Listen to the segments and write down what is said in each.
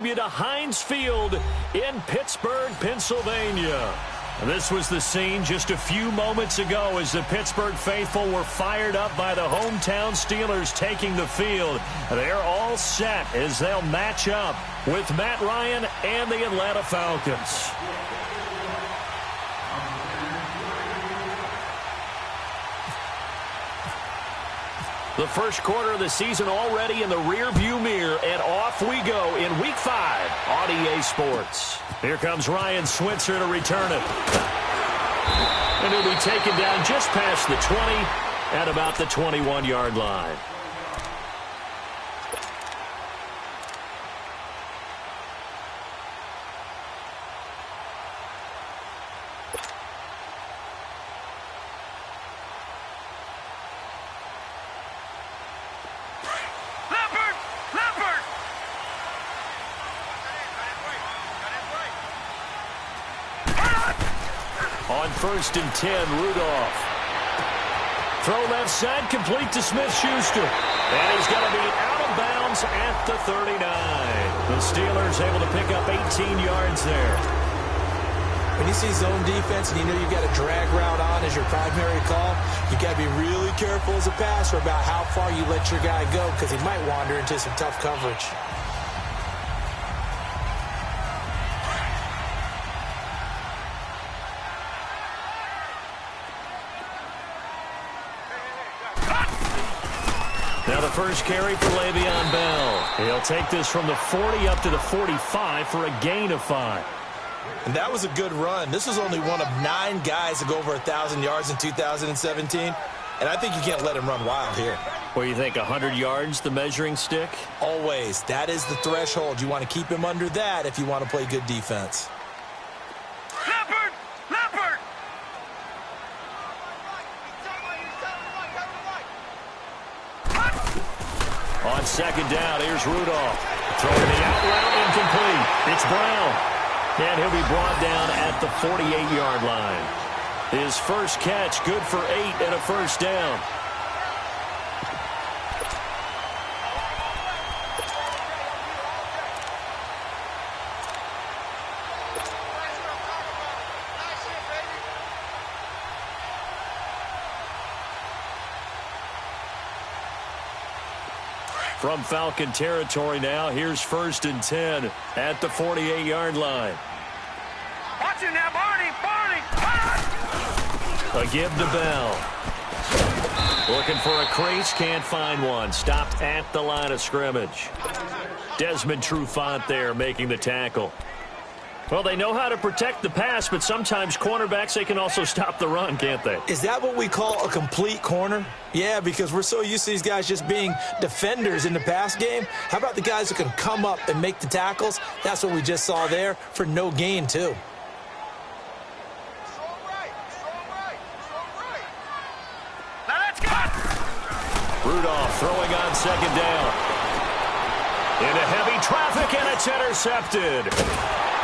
you to Heinz Field in Pittsburgh, Pennsylvania. This was the scene just a few moments ago as the Pittsburgh faithful were fired up by the hometown Steelers taking the field. They're all set as they'll match up with Matt Ryan and the Atlanta Falcons. The first quarter of the season already in the rearview mirror, and off we go in Week 5 on EA Sports. Here comes Ryan Switzer to return it. And he'll be taken down just past the 20 at about the 21-yard line. On 1st and 10, Rudolph. Throw left side, complete to Smith-Schuster. And he's going to be out of bounds at the 39. The Steelers able to pick up 18 yards there. When you see zone defense and you know you've got a drag route on as your primary call, you've got to be really careful as a passer about how far you let your guy go because he might wander into some tough coverage. Now the first carry for Le'Veon Bell. He'll take this from the 40 up to the 45 for a gain of 5. And that was a good run. This was only one of 9 guys to go over 1,000 yards in 2017. And I think you can't let him run wild here. Where you think 100 yards, the measuring stick? Always. That is the threshold. You want to keep him under that if you want to play good defense. On 2nd down, here's Rudolph. Throwing the out route, incomplete. It's Brown. And he'll be brought down at the 48-yard line. His first catch, good for 8 and a first down. From Falcon territory now, here's 1st and 10 at the 48-yard line. Watch it now, Barney! A give to Bell. Looking for a crease, can't find one. Stopped at the line of scrimmage. Desmond Trufant there making the tackle. Well, they know how to protect the pass, but sometimes cornerbacks, they can also stop the run, can't they? Is that what we call a complete corner? Yeah, because we're so used to these guys just being defenders in the pass game. How about the guys who can come up and make the tackles? That's what we just saw there for no gain, too. Now let's go! Rudolph throwing on 2nd down. Into heavy traffic, and it's intercepted.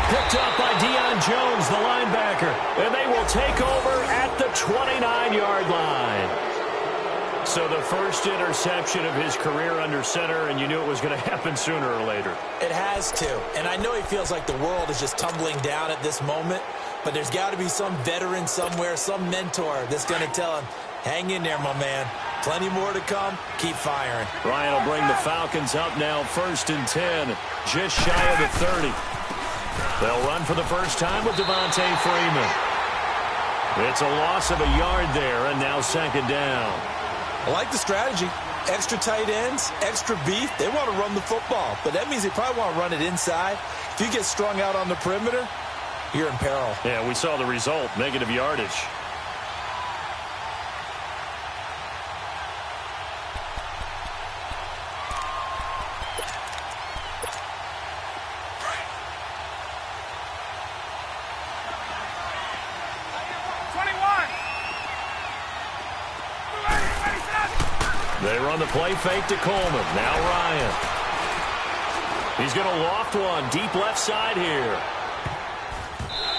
Picked up by Deion Jones, the linebacker. And they will take over at the 29-yard line. So the first interception of his career under center, and you knew it was going to happen sooner or later. It has to. And I know he feels like the world is just tumbling down at this moment, but there's got to be some veteran somewhere, some mentor that's going to tell him, hang in there, my man. Plenty more to come. Keep firing. Ryan will bring the Falcons up now, 1st and 10, just shy of the 30. They'll run for the first time with Devontae Freeman. It's a loss of a yard there, and now 2nd down. I like the strategy. Extra tight ends, extra beef. They want to run the football, but that means they probably want to run it inside. If you get strung out on the perimeter, you're in peril. Yeah, we saw the result, negative yardage. They run the play fake to Coleman. Now Ryan. He's going to loft one deep left side here.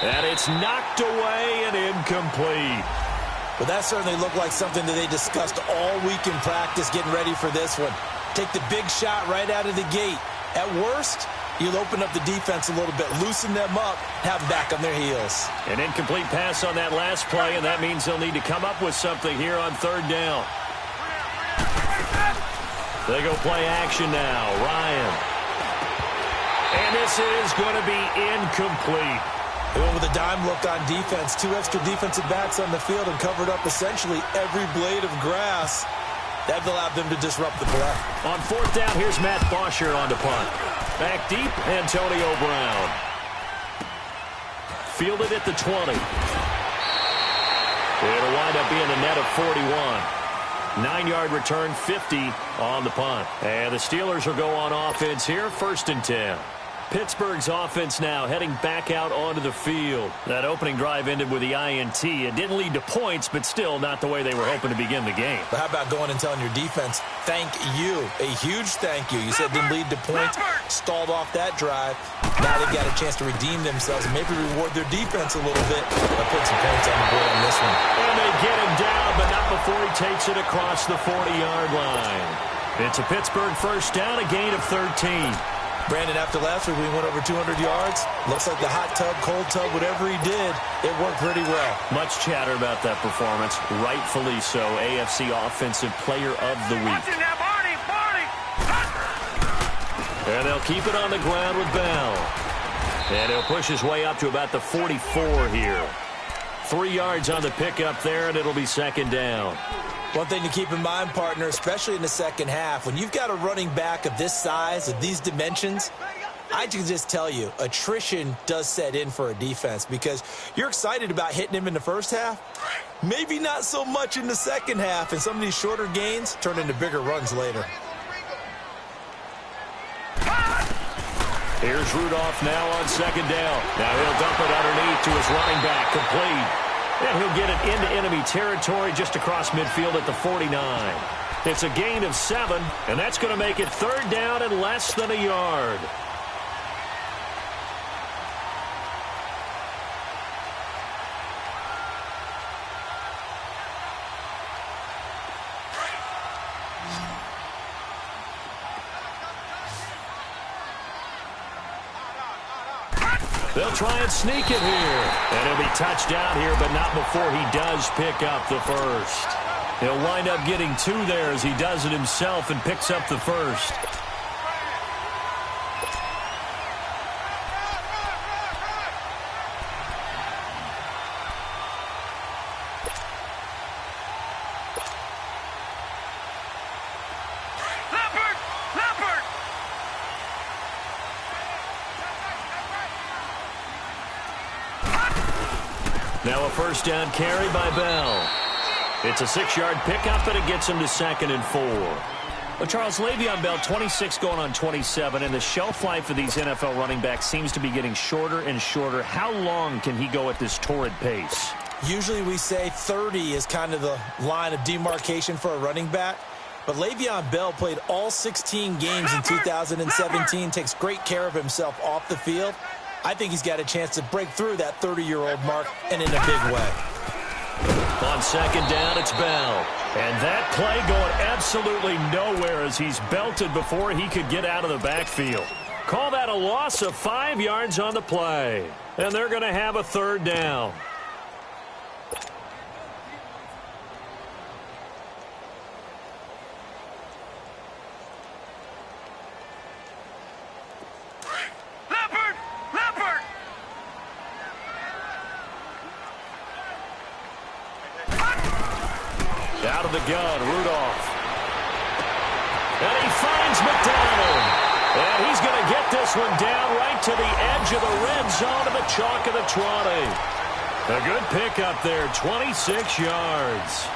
And it's knocked away and incomplete. Well, that certainly looked like something that they discussed all week in practice getting ready for this one. Take the big shot right out of the gate. At worst, You'll open up the defense a little bit, loosen them up, have them back on their heels. An incomplete pass on that last play, and that means they'll need to come up with something here on third down. They go play action now. Ryan. And this is going to be incomplete. With a dime look on defense, 2 extra defensive backs on the field and covered up essentially every blade of grass. That allowed them to disrupt the play. On fourth down, here's Matt Bosher on the punt. Back deep, Antonio Brown. Fielded at the 20. It'll wind up being a net of 41. 9-yard return, 50 on the punt. And the Steelers will go on offense here, 1st and 10. Pittsburgh's offense now heading back out onto the field. That opening drive ended with the INT. It didn't lead to points, but still not the way they were hoping to begin the game. But how about going and telling your defense, thank you, a huge thank you. You said it didn't lead to points, stalled off that drive. Now they've got a chance to redeem themselves and maybe reward their defense a little bit by putting some points on the board on this one. And they get him down, but not before he takes it across the 40-yard line. It's a Pittsburgh first down, a gain of 13. Brandon, after last week, we went over 200 yards. Looks like the hot tub, cold tub, whatever he did, it worked pretty well. Much chatter about that performance. Rightfully so. AFC Offensive Player of the Week. And they'll keep it on the ground with Bell. And he'll push his way up to about the 44 here. 3 yards on the pickup there, and it'll be 2nd down. One thing to keep in mind, partner, especially in the second half, when you've got a running back of this size, of these dimensions, I can just tell you, attrition does set in for a defense because you're excited about hitting him in the first half. Maybe not so much in the second half, and some of these shorter gains turn into bigger runs later. Here's Rudolph now on 2nd down. Now he'll dump it underneath to his running back, complete. And he'll get it into enemy territory just across midfield at the 49. It's a gain of 7, and that's going to make it 3rd down and less than a yard. They'll try and sneak it here. And he'll be touched down here, but not before he does pick up the first. He'll wind up getting 2 there as he does it himself and picks up the first. Now a first down carry by Bell. It's a 6-yard pickup, and it gets him to 2nd and 4. Well, Charles, Le'Veon Bell, 26 going on 27, and the shelf life of these NFL running backs seems to be getting shorter and shorter. How long can he go at this torrid pace? Usually we say 30 is kind of the line of demarcation for a running back. But Le'Veon Bell played all 16 games in 2017, takes great care of himself off the field. I think he's got a chance to break through that 30-year-old mark, and in a big way. On 2nd down, it's Bell. And that play going absolutely nowhere as he's belted before he could get out of the backfield. Call that a loss of 5 yards on the play. And they're going to have a 3rd down. Out of the gun, Rudolph. And he finds McDonald. And he's going to get this one down right to the edge of the red zone of the chalk of the 20. A good pickup there, 26 yards.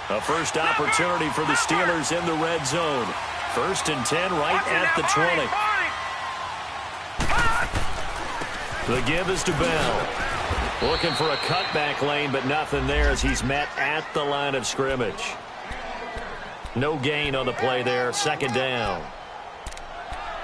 A first opportunity for the Steelers in the red zone. 1st and 10 right at the 20. The give is to Bell. Looking for a cutback lane, but nothing there as he's met at the line of scrimmage. No gain on the play there. 2nd down.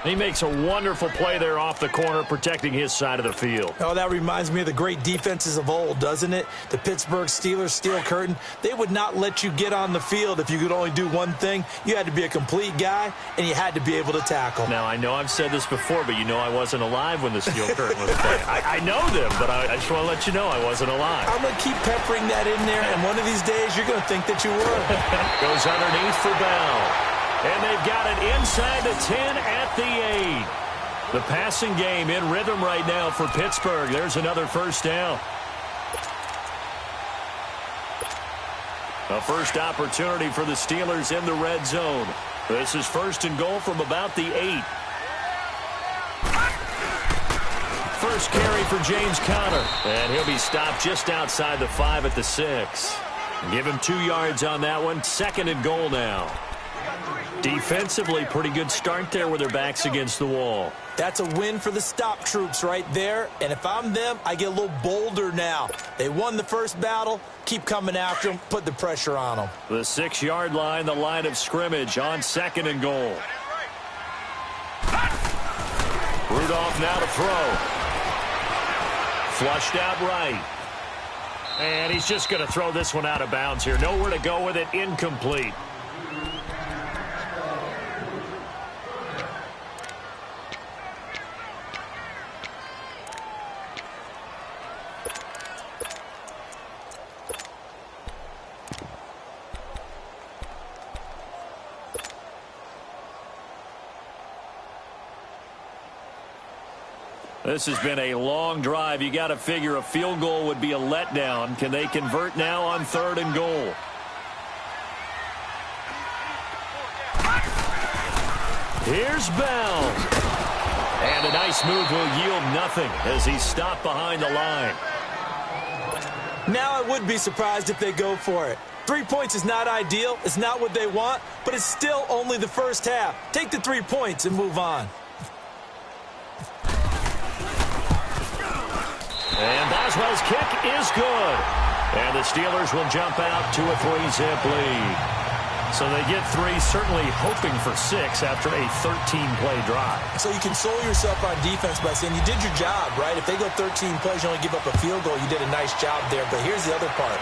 He makes a wonderful play there off the corner, protecting his side of the field. Oh, that reminds me of the great defenses of old, doesn't it? The Pittsburgh Steelers, Steel Curtain, they would not let you get on the field if you could only do one thing. You had to be a complete guy, and you had to be able to tackle. Now, I know I've said this before, but you know I wasn't alive when the Steel Curtain was playing. I know them, but I just want to let you know I wasn't alive. I'm going to keep peppering that in there, and one of these days you're going to think that you were. Goes underneath for Bell. And they've got it inside the 10 at the 8. The passing game in rhythm right now for Pittsburgh. There's another first down. A first opportunity for the Steelers in the red zone. This is first and goal from about the 8. First carry for James Conner. And he'll be stopped just outside the 5 at the 6. Give him 2 yards on that one. Second and goal now. Defensively, pretty good start there with their backs against the wall. That's a win for the stop troops right there. And if I'm them, I get a little bolder now. They won the first battle. Keep coming after them. Put the pressure on them. The 6-yard line, the line of scrimmage on second and goal. Rudolph now to throw. Flushed out right. And he's just going to throw this one out of bounds here. Nowhere to go with it. Incomplete. This has been a long drive. You got to figure a field goal would be a letdown. Can they convert now on third and goal? Here's Bell. And a nice move will yield nothing as he's stopped behind the line. Now I would be surprised if they go for it. 3 points is not ideal. It's not what they want, but it's still only the first half. Take the 3 points and move on. And Boswell's kick is good. And the Steelers will jump out to a 3-zip lead. So they get 3, certainly hoping for 6 after a 13-play drive. So you console yourself on defense by saying you did your job, right? If they go 13 plays, you only give up a field goal, you did a nice job there. But here's the other part.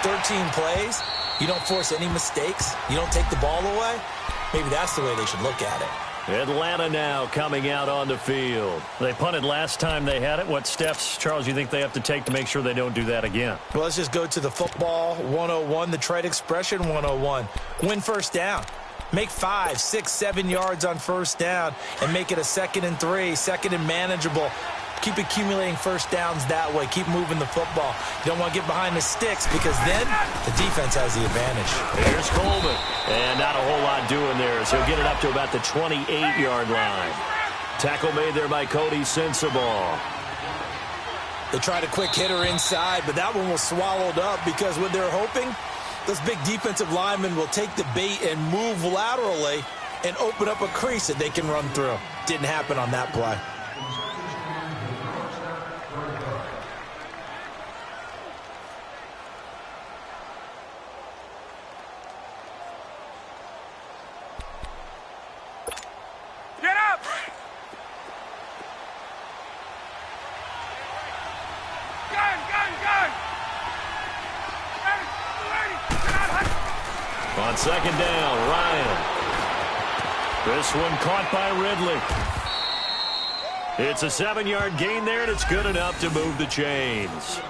13 plays, you don't force any mistakes, you don't take the ball away. Maybe that's the way they should look at it. Atlanta now coming out on the field. They punted last time they had it. What steps, Charles, you think they have to take to make sure they don't do that again? Well, let's just go to the football 101, the trade expression 101. Win first down. Make 5, 6, 7 yards on first down and make it a 2nd and 3, second and manageable. Keep accumulating first downs that way. Keep moving the football. You don't want to get behind the sticks because then the defense has the advantage. Here's Coleman. And not a whole lot doing there, so he'll get it up to about the 28-yard line. Tackle made there by Cody Sensabaugh. They tried a quick hitter inside, but that one was swallowed up because what they're hoping, those big defensive linemen will take the bait and move laterally and open up a crease that they can run through. Didn't happen on that play. On second down, Ryan. This one caught by Ridley. It's a 7-yard gain there, and it's good enough to move the chains.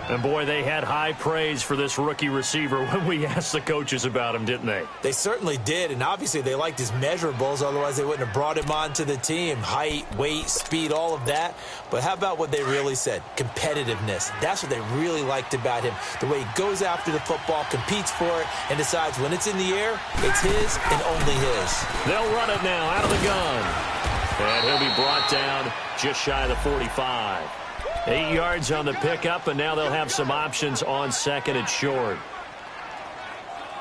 And, boy, they had high praise for this rookie receiver when we asked the coaches about him, didn't they? They certainly did, and obviously they liked his measurables. Otherwise, they wouldn't have brought him onto the team. Height, weight, speed, all of that. But how about what they really said? Competitiveness. That's what they really liked about him. The way he goes after the football, competes for it, and decides when it's in the air, it's his and only his. They'll run it now out of the gun. And he'll be brought down just shy of the 45. 8 yards on the pickup, and now they'll have some options on second and short.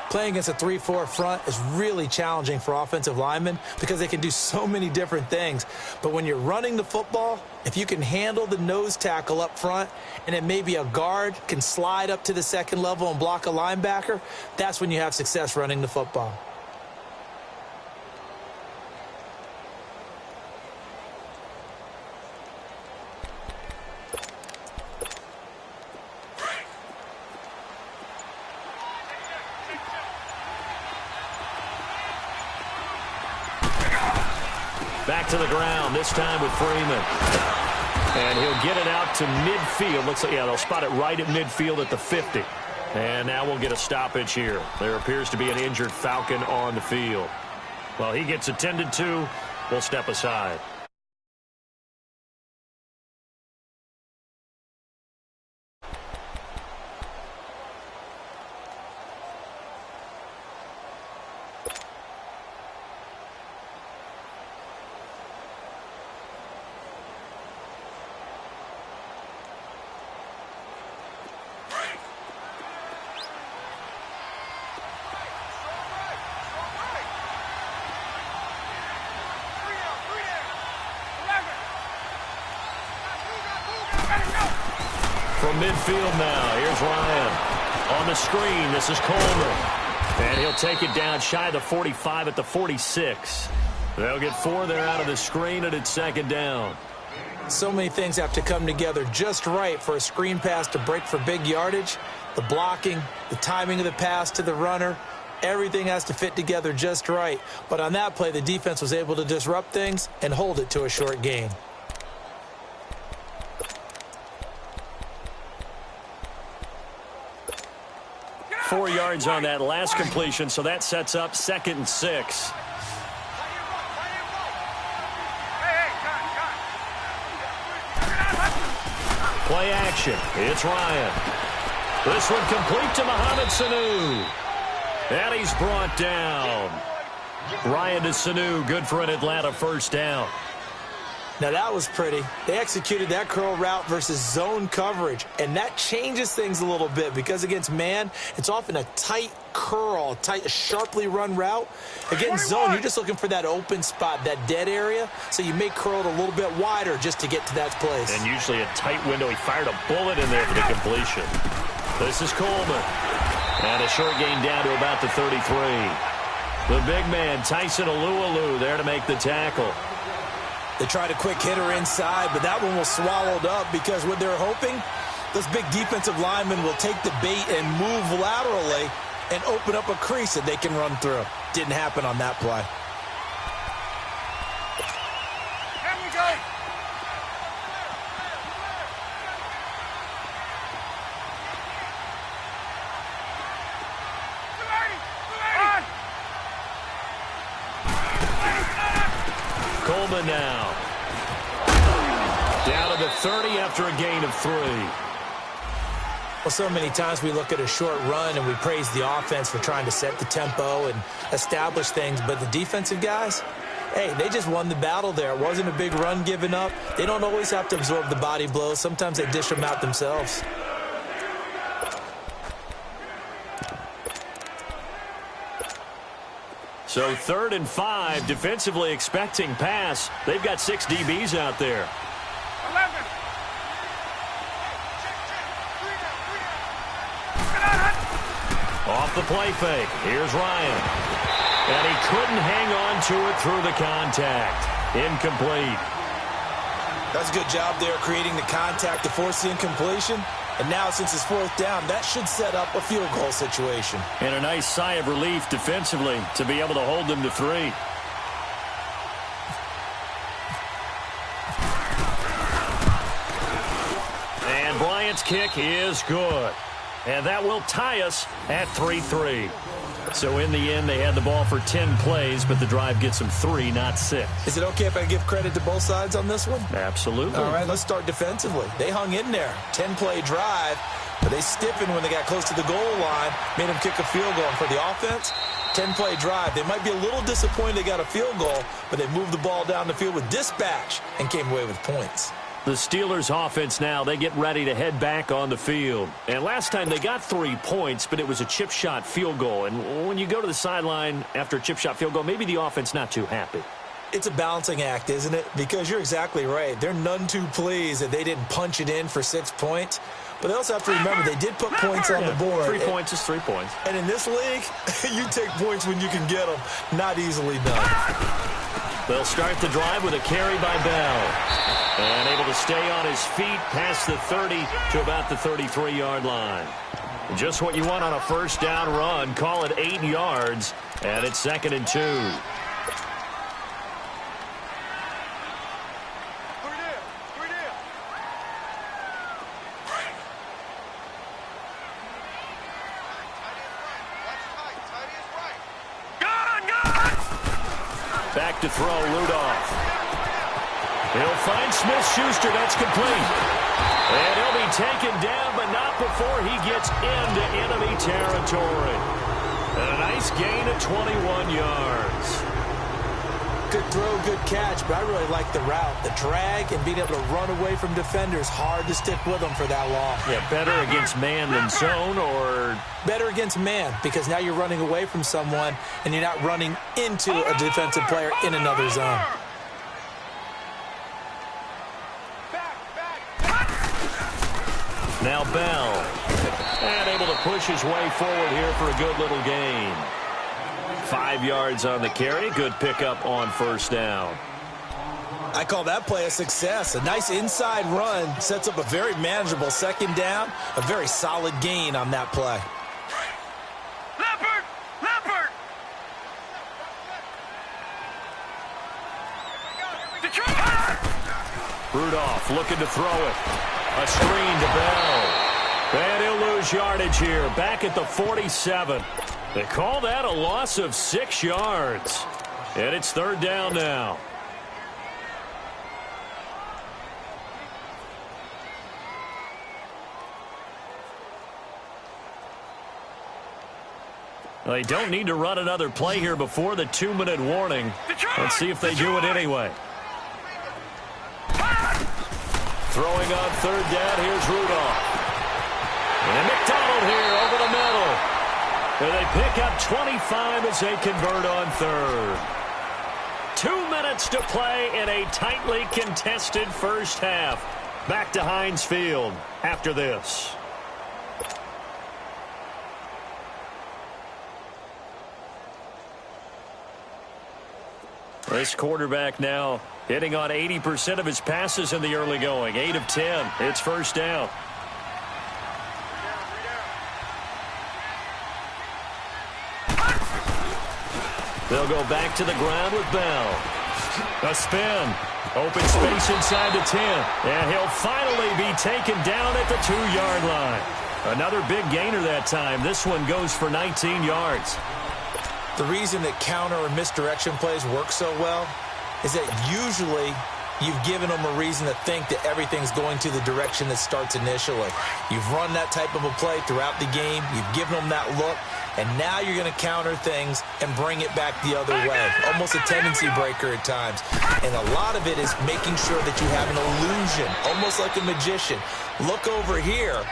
Playing against a 3-4 front is really challenging for offensive linemen because they can do so many different things. But when you're running the football, if you can handle the nose tackle up front and then maybe a guard can slide up to the second level and block a linebacker, that's when you have success running the football. Back to the ground, this time with Freeman. And he'll get it out to midfield. Looks like, yeah, they'll spot it right at midfield at the 50. And now we'll get a stoppage here. There appears to be an injured Falcon on the field. Well, he gets attended to. We'll step aside. From midfield now, here's Ryan. On the screen, this is Coleman. And he'll take it down shy of the 45 at the 46. They'll get 4 there out of the screen, and it's second down. So many things have to come together just right for a screen pass to break for big yardage. The blocking, the timing of the pass to the runner, everything has to fit together just right. But on that play, the defense was able to disrupt things and hold it to a short gain. Four yards on that last completion, so that sets up 2nd and 6. Play action. It's Ryan. This one complete to Mohamed Sanu. And he's brought down. Ryan to Sanu, good for an Atlanta first down. Now, that was pretty. They executed that curl route versus zone coverage, and that changes things a little bit because against man, it's often a tight curl, tight, sharply run route. Against zone, you're just looking for that open spot, that dead area, so you may curl it a little bit wider just to get to that place. And usually a tight window. He fired a bullet in there for the completion. This is Coleman. And a short gain down to about the 33. The big man, Tyson Alualu, there to make the tackle. They tried a quick hitter inside, but that one was swallowed up because what they're hoping, those big defensive linemen will take the bait and move laterally and open up a crease that they can run through. Didn't happen on that play. Here we go. Coleman now. Down to the 30 after a gain of 3. Well, so many times we look at a short run and we praise the offense for trying to set the tempo and establish things, but the defensive guys, hey, they just won the battle there. It wasn't a big run given up. They don't always have to absorb the body blows. Sometimes they dish them out themselves. So 3rd and 5, defensively expecting pass. They've got 6 DBs out there. 11. Off the play fake. Here's Ryan. And he couldn't hang on to it through the contact. Incomplete. That's a good job there creating the contact to force the incompletion. And now, since it's 4th down, that should set up a field goal situation. And a nice sigh of relief defensively to be able to hold them to 3. And Bryant's kick is good. And that will tie us at 3-3. So in the end, they had the ball for 10 plays, but the drive gets them 3, not 6. Is it okay if I give credit to both sides on this one? Absolutely. All right, let's start defensively. They hung in there. 10-play drive, but they stiffened when they got close to the goal line, made them kick a field goal. And for the offense, 10-play drive. They might be a little disappointed they got a field goal, but they moved the ball down the field with dispatch and came away with points. The Steelers offense now, they get ready to head back on the field. And last time they got 3 points, but it was a chip shot field goal. And when you go to the sideline after a chip shot field goal, maybe the offense not too happy. It's a balancing act, isn't it? Because you're exactly right. They're none too pleased that they didn't punch it in for 6 points. But they also have to remember they did put points on the board. 3 points is 3 points. And in this league, you take points when you can get them. Not easily done. They'll start the drive with a carry by Bell. And able to stay on his feet past the 30 to about the 33-yard line. Just what you want on a first down run. Call it 8 yards, and it's 2nd and 2. Back to throw, Rudolph. He'll find Smith-Schuster. That's complete. And he'll be taken down, but not before he gets into enemy territory. And a nice gain of 21 yards. Good throw, good catch, but I really like the route. The drag and being able to run away from defenders, hard to stick with them for that long. Yeah, better against man than zone, or? Better against man, because now you're running away from someone and you're not running into a defensive player in another zone. Now Bell. And able to push his way forward here for a good little gain. 5 yards on the carry. Good pickup on first down. I call that play a success. A nice inside run sets up a very manageable second down. A very solid gain on that play. Leopard! Leopard! Rudolph looking to throw it. A screen to Bell. And he'll lose yardage here. Back at the 47. They call that a loss of 6 yards. And it's third down now. They don't need to run another play here before the 2-minute warning. Let's see if they do it anyway. Throwing on third down, here's Rudolph. And McDonald here over the middle. And they pick up 25 as they convert on third. 2 minutes to play in a tightly contested first half. Back to Heinz Field after this. This quarterback now hitting on 80% of his passes in the early going. 8 of 10. It's first down. They'll go back to the ground with Bell. A spin. Open space inside the 10. And he'll finally be taken down at the 2-yard line. Another big gainer that time. This one goes for 19 yards. The reason that counter or misdirection plays work so well is that usually you've given them a reason to think that everything's going to the direction that starts initially. You've run that type of a play throughout the game. You've given them that look. And now you're going to counter things and bring it back the other way. Almost a tendency breaker at times. And a lot of it is making sure that you have an illusion, almost like a magician. Look over here,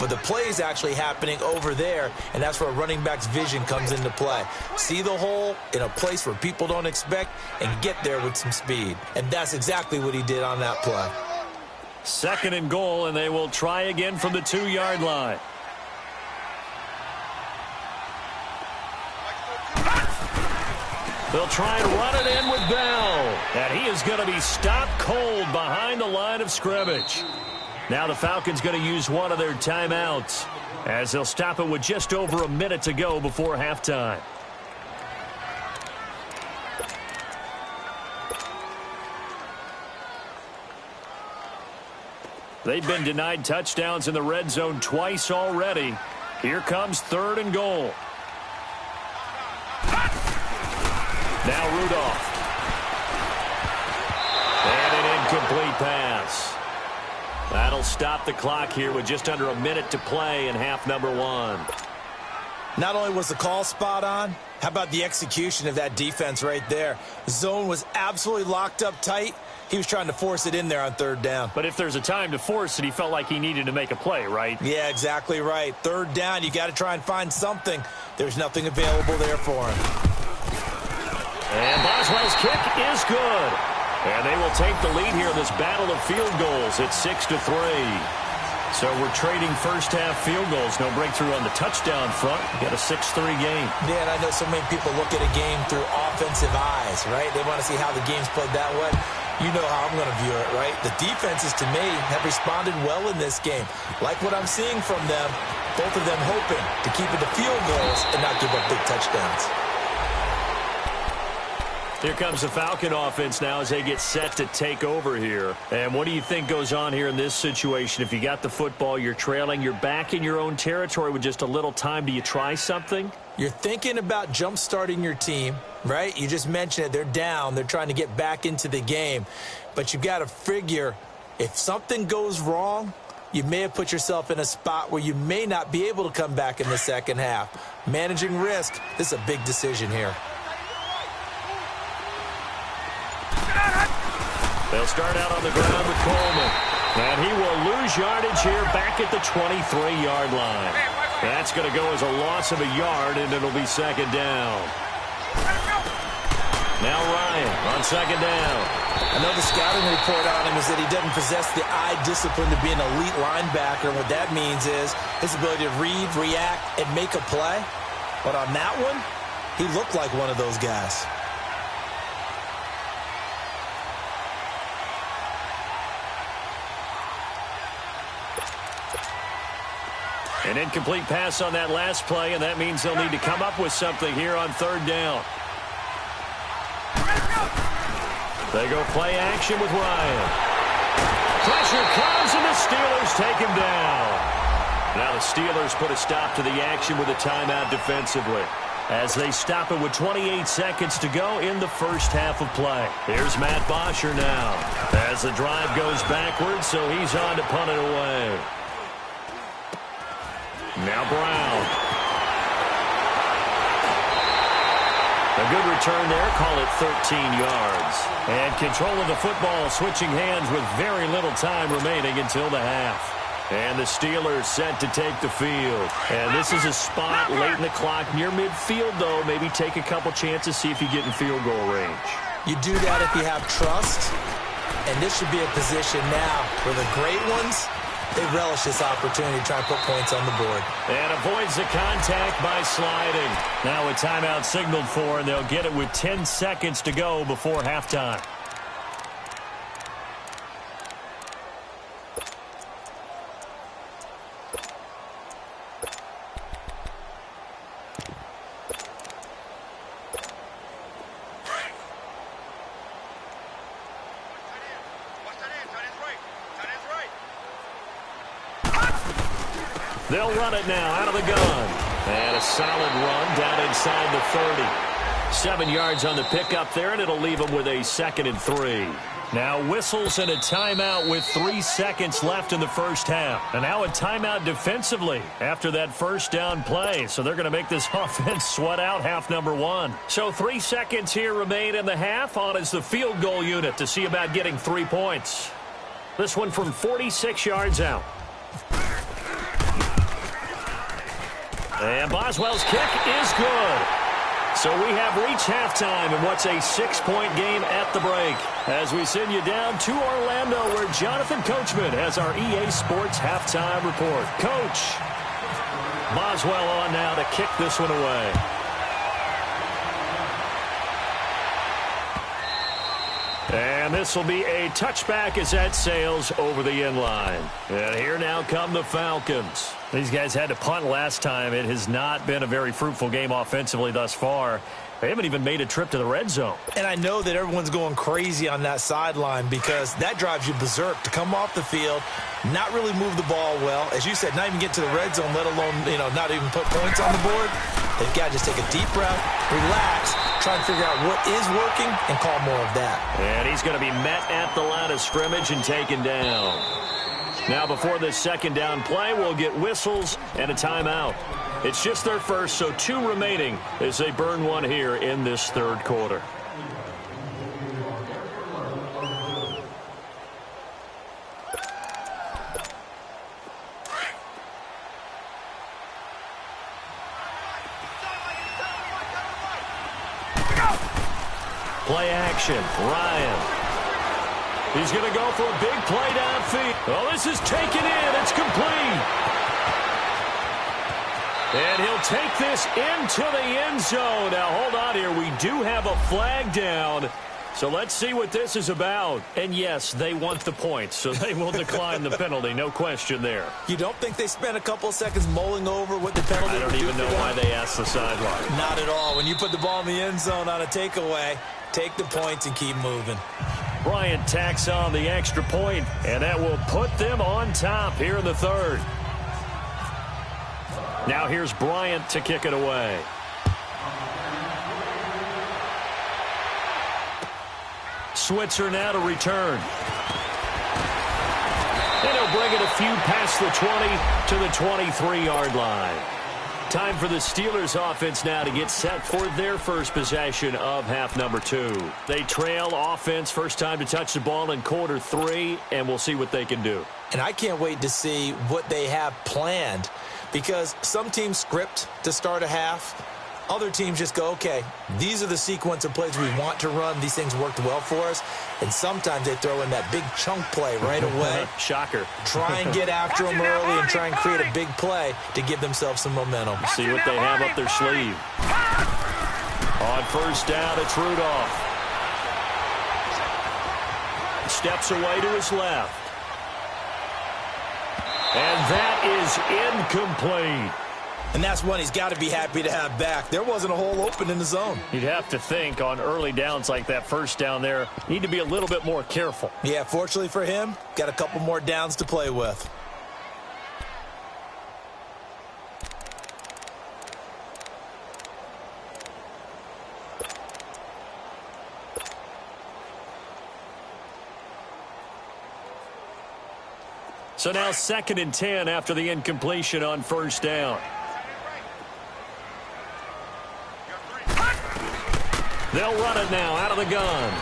but the play is actually happening over there, and that's where a running back's vision comes into play. See the hole in a place where people don't expect and get there with some speed. And that's exactly what he did on that play. 2nd and goal, and they will try again from the 2-yard line. They'll try and run it in with Bell. And he is going to be stopped cold behind the line of scrimmage. Now the Falcons going to use one of their timeouts as they'll stop it with just over a minute to go before halftime. They've been denied touchdowns in the red zone twice already. Here comes 3rd and goal. Now Rudolph. And an incomplete pass. That'll stop the clock here with just under a minute to play in half number 1. Not only was the call spot on, how about the execution of that defense right there? The zone was absolutely locked up tight. He was trying to force it in there on 3rd down. But if there's a time to force it, he felt like he needed to make a play, right? Yeah, exactly right. 3rd down, you got to try and find something. There's nothing available there for him. And Boswell's kick is good. And they will take the lead here in this battle of field goals. It's 6-3. So we're trading first-half field goals. No breakthrough on the touchdown front. We got a 6-3 game. Yeah, and I know so many people look at a game through offensive eyes, right? They want to see how the game's played that way. You know how I'm going to view it, right? The defenses, to me, have responded well in this game. Like what I'm seeing from them, both of them hoping to keep it to field goals and not give up big touchdowns. Here comes the Falcon offense now as they get set to take over here. And what do you think goes on here in this situation? If you got the football, you're trailing, you're back in your own territory with just a little time. Do you try something? You're thinking about jump-starting your team, right? You just mentioned it. They're down. They're trying to get back into the game. But you've got to figure if something goes wrong, you may have put yourself in a spot where you may not be able to come back in the second half. Managing risk, this is a big decision here. They'll start out on the ground with Coleman. And he will lose yardage here back at the 23-yard line. That's going to go as a loss of a yard, and it'll be second down. Now Ryan on second down. I know the scouting report on him is that he doesn't possess the eye discipline to be an elite linebacker. And what that means is his ability to read, react, and make a play. But on that one, he looked like one of those guys. An incomplete pass on that last play, and that means they'll need to come up with something here on third down. They go play action with Ryan. Pressure comes, and the Steelers take him down. Now the Steelers put a stop to the action with a timeout defensively as they stop it with 28 seconds to go in the first half of play. Here's Matt Bosher now as the drive goes backwards, so he's on to punt it away. Now Brown. A good return there, call it 13 yards. And control of the football, switching hands with very little time remaining until the half. And the Steelers set to take the field. And this is a spot late in the clock near midfield, though. Maybe take a couple chances, see if you get in field goal range. You do that if you have trust. And this should be a position now where the great ones, they relish this opportunity to try and put points on the board. And avoids the contact by sliding. Now a timeout signaled for, and they'll get it with 10 seconds to go before halftime. They'll run it now out of the gun. And a solid run down inside the 30. 7 yards on the pickup there, and it'll leave them with a 2nd and 3. Now whistles and a timeout with 3 seconds left in the first half. And now a timeout defensively after that first down play. So they're going to make this offense sweat out half number 1. So 3 seconds here remain in the half. On is the field goal unit to see about getting 3 points. This one from 46 yards out. And Boswell's kick is good. So we have reached halftime in what's a 6-point game at the break. As we send you down to Orlando, where Jonathan Coachman has our EA Sports halftime report. Coach, Boswell on now to kick this one away. And this will be a touchback as that sails over the end line. And here now come the Falcons. These guys had to punt last time. It has not been a very fruitful game offensively thus far. They haven't even made a trip to the red zone. And I know that everyone's going crazy on that sideline because that drives you berserk to come off the field, not really move the ball well. As you said, not even get to the red zone, let alone, not even put points on the board. They've got to just take a deep breath, relax, try and figure out what is working, and call more of that. And he's going to be met at the line of scrimmage and taken down. Now before this second down play, we'll get whistles and a timeout. It's just their first, so 2 remaining as they burn one here in this third quarter. Play action, Ryan. He's going to go for a big play downfield. Oh, this is taken in. It's complete. And he'll take this into the end zone. Now, hold on here. We do have a flag down. So let's see what this is about. And, yes, they want the points, so they will decline the penalty. No question there. You don't think they spent a couple of seconds mulling over what the penalty I don't even know why they asked the sideline. Not at all. When you put the ball in the end zone on a takeaway, take the points and keep moving. Bryant tacks on the extra point, and that will put them on top here in the third. Now here's Bryant to kick it away. Switzer now to return. And he'll bring it a few past the 20 to the 23-yard line. Time for the Steelers offense now to get set for their first possession of half number 2. They trail offense, first time to touch the ball in quarter 3, and we'll see what they can do. And I can't wait to see what they have planned, because some teams script to start a half. Other teams just go, okay, these are the sequence of plays we want to run. These things worked well for us. And sometimes they throw in that big chunk play right away. Shocker. Try and get after them early and try and create a big play to give themselves some momentum. See what they have up their sleeve. On first down, it's Rudolph. Steps away to his left. And that is incomplete. And that's one he's got to be happy to have back. There wasn't a hole open in the zone. You'd have to think on early downs like that first down there, need to be a little bit more careful. Yeah, fortunately for him, got a couple more downs to play with. So now 2nd and 10 after the incompletion on first down. They'll run it now out of the gun.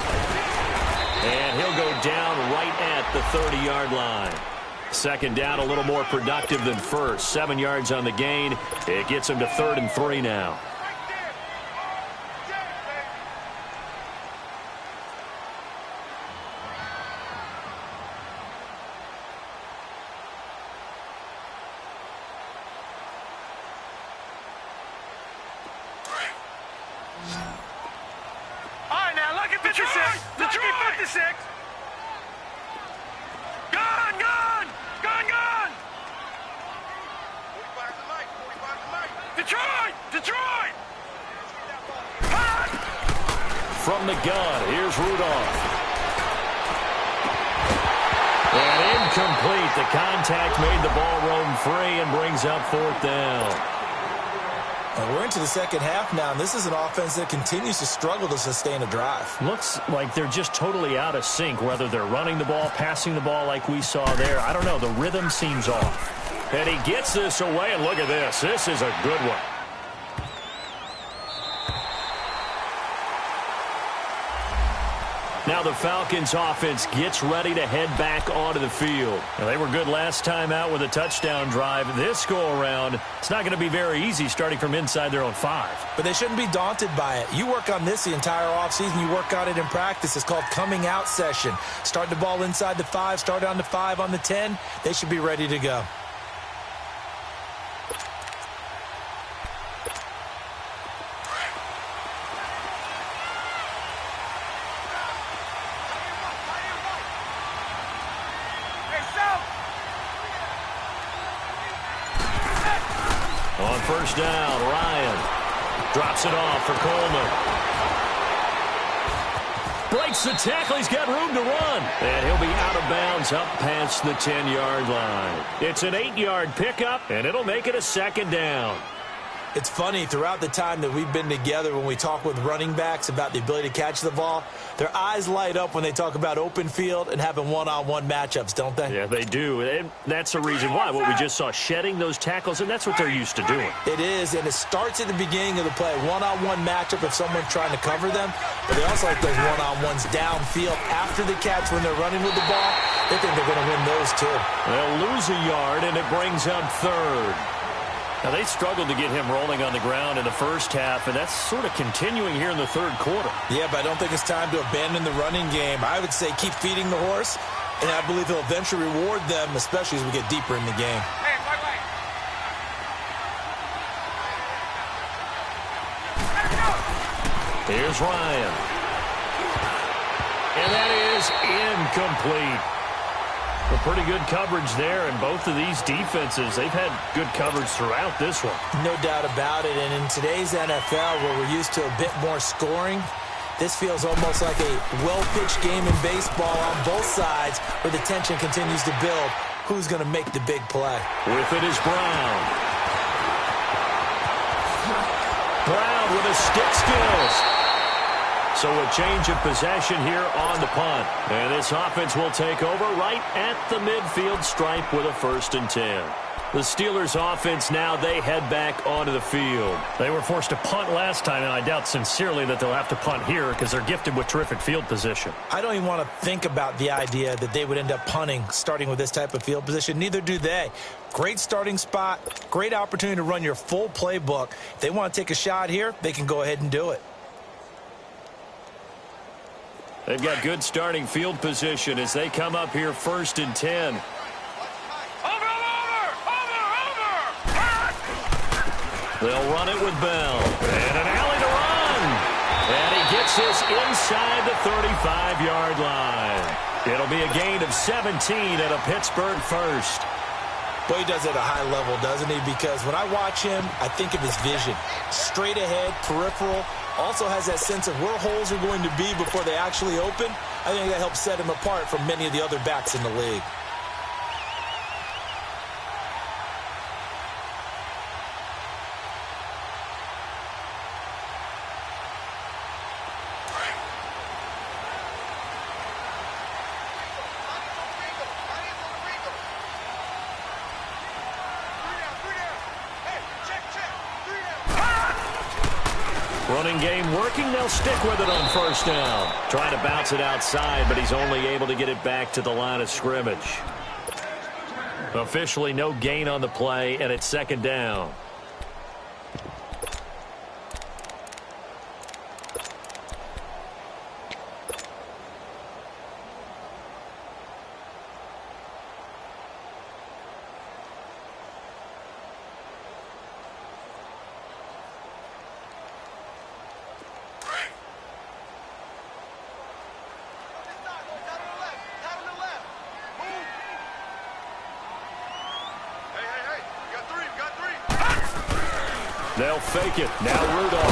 And he'll go down right at the 30-yard line. Second down a little more productive than first. 7 yards on the gain. It gets him to 3rd and 3 now. From the gun, here's Rudolph. And incomplete. The contact made the ball roam free and brings up 4th down. And we're into the second half now, and this is an offense that continues to struggle to sustain a drive. Looks like they're just totally out of sync, whether they're running the ball, passing the ball like we saw there. I don't know. The rhythm seems off. And he gets this away, and look at this. This is a good one. Now the Falcons offense gets ready to head back onto the field. Now, they were good last time out with a touchdown drive. This go-around, it's not going to be very easy starting from inside their own 5. But they shouldn't be daunted by it. You work on this the entire offseason. You work on it in practice. It's called coming out session. Start the ball inside the 5, start on the 5, on the 10. They should be ready to go. On first down, Ryan drops it off for Coleman. Breaks the tackle. He's got room to run. And he'll be out of bounds up past the 10-yard line. It's an 8-yard pickup, and it'll make it a 2nd down. It's funny, throughout the time that we've been together, when we talk with running backs about the ability to catch the ball, their eyes light up when they talk about open field and having one-on-one matchups, don't they? Yeah, they do. And that's the reason why. What we just saw, shedding those tackles, and that's what they're used to doing. It is, and it starts at the beginning of the play. One-on-one matchup if someone's trying to cover them, but they also like those one-on-ones downfield after the catch when they're running with the ball. They think they're going to win those too. They'll lose a yard, and it brings up 3rd. Now, they struggled to get him rolling on the ground in the first half, and that's sort of continuing here in the 3rd quarter. Yeah, but I don't think it's time to abandon the running game. I would say keep feeding the horse, and I believe he'll eventually reward them, especially as we get deeper in the game. Hey, wait. Here's Ryan. And that is incomplete. A pretty good coverage there, and both of these defenses, they've had good coverage throughout this one. No doubt about it, and in today's NFL, where we're used to a bit more scoring, This feels almost like a well-pitched game in baseball on both sides where the tension continues to build. Who's going to make the big play? With it is Brown. Brown with his stick skills. So a change of possession here on the punt. And this offense will take over right at the midfield stripe with a 1st and 10. The Steelers offense now, they head back onto the field. They were forced to punt last time, and I doubt sincerely that they'll have to punt here because they're gifted with terrific field position. I don't even want to think about the idea that they would end up punting starting with this type of field position. Neither do they. Great starting spot, great opportunity to run your full playbook. If they want to take a shot here, they can go ahead and do it. They've got good starting field position as they come up here 1st and 10. They'll run it with Bell. And an alley to run. And he gets this inside the 35-yard line. It'll be a gain of 17 at a Pittsburgh 1st. Boy, he does it at a high level, doesn't he? Because when I watch him, I think of his vision. Straight ahead, peripheral. Also has that sense of where holes are going to be before they actually open. I think that helps set him apart from many of the other backs in the league. Running game working. They'll stick with it on 1st down. Trying to bounce it outside, but he's only able to get it back to the line of scrimmage. Officially no gain on the play, and it's 2nd down. They'll fake it. Now Rudolph.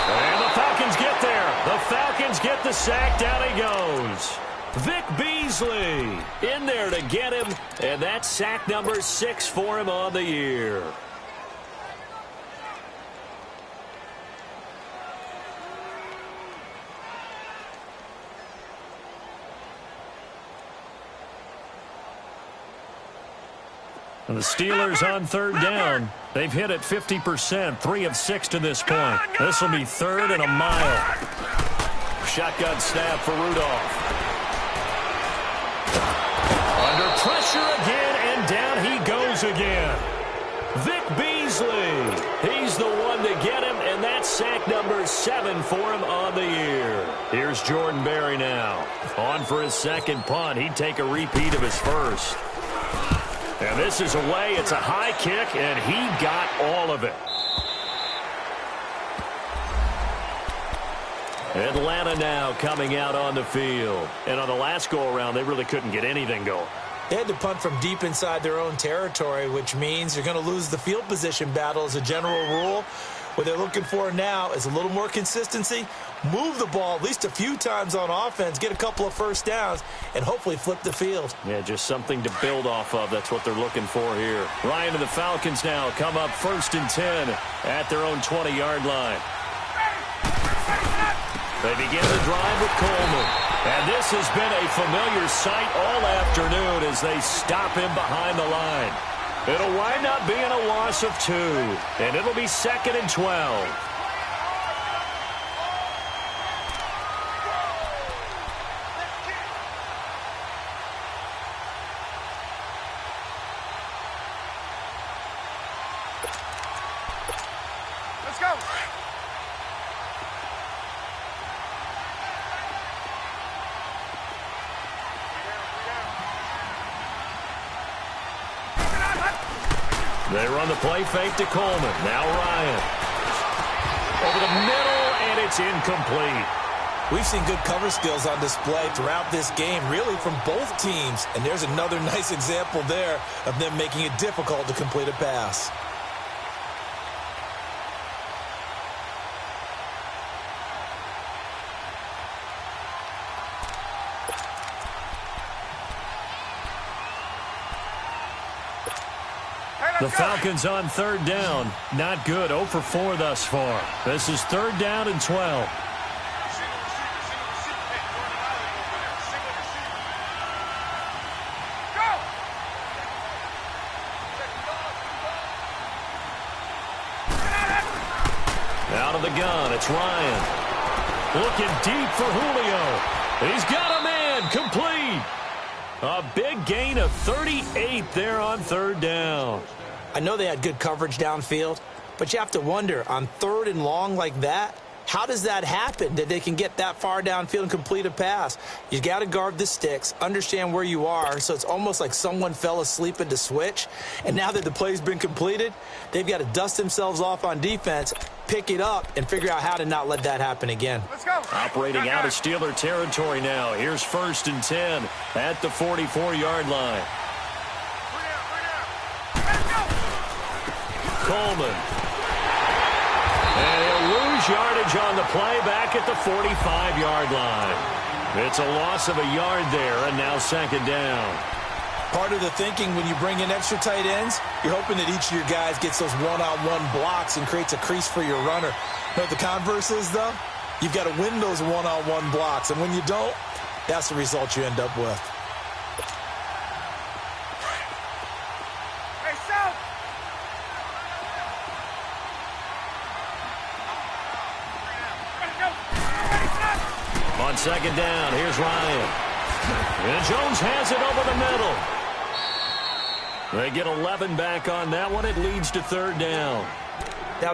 And the Falcons get there. The Falcons get the sack. Down he goes. Vic Beasley in there to get him. And that's sack number 6 for him on the year. And the Steelers on 3rd down. They've hit it 50%, 3 of 6 to this point. This will be 3rd and a mile. Shotgun snap for Rudolph. Under pressure again, and down he goes again. Vic Beasley. He's the one to get him, and that's sack number 7 for him on the year. Here's Jordan Berry now. On for his 2nd punt. He'd take a repeat of his 1st. And this is away. It's a high kick, and he got all of it. Atlanta now coming out on the field. And on the last go-around, they really couldn't get anything going. They had to punt from deep inside their own territory, which means you're going to lose the field position battle as a general rule. What they're looking for now is a little more consistency, move the ball at least a few times on offense, get a couple of 1st downs, and hopefully flip the field. Yeah, just something to build off of. That's what they're looking for here. Ryan and the Falcons now come up 1st and 10 at their own 20-yard line. They begin the drive with Coleman. And this has been a familiar sight all afternoon as they stop him behind the line. It'll wind up being a loss of 2, and it'll be 2nd and 12. Let's go. They run the play fake to Coleman. Now Ryan. Over the middle, and it's incomplete. We've seen good cover skills on display throughout this game, really from both teams. And there's another nice example there of them making it difficult to complete a pass. The Falcons on third down. Not good. 0 for 4 thus far. This is third down and 12. Out of the gun, it's Ryan. Looking deep for Julio. He's got a man, complete. A big gain of 38 there on third down. I know they had good coverage downfield, but you have to wonder, on third and long like that, how does that happen that they can get that far downfield and complete a pass? You got to guard the sticks, understand where you are, so it's almost like someone fell asleep at the switch, and now that the play's been completed, they've got to dust themselves off on defense, pick it up, and figure out how to not let that happen again. Let's go. Operating out of Steeler territory now. Here's 1st and 10 at the 44-yard line. Coleman. And he'll lose yardage on the play back at the 45-yard line. It's a loss of a yard there, and now 2nd down. Part of the thinking when you bring in extra tight ends, you're hoping that each of your guys gets those one-on-one blocks and creates a crease for your runner. You know what the converse is, though? You've got to win those one-on-one blocks, and when you don't, that's the result you end up with. Hey, South. On 2nd down, here's Ryan. And Jones has it over the middle. They get 11 back on that one. It leads to 3rd down. Now,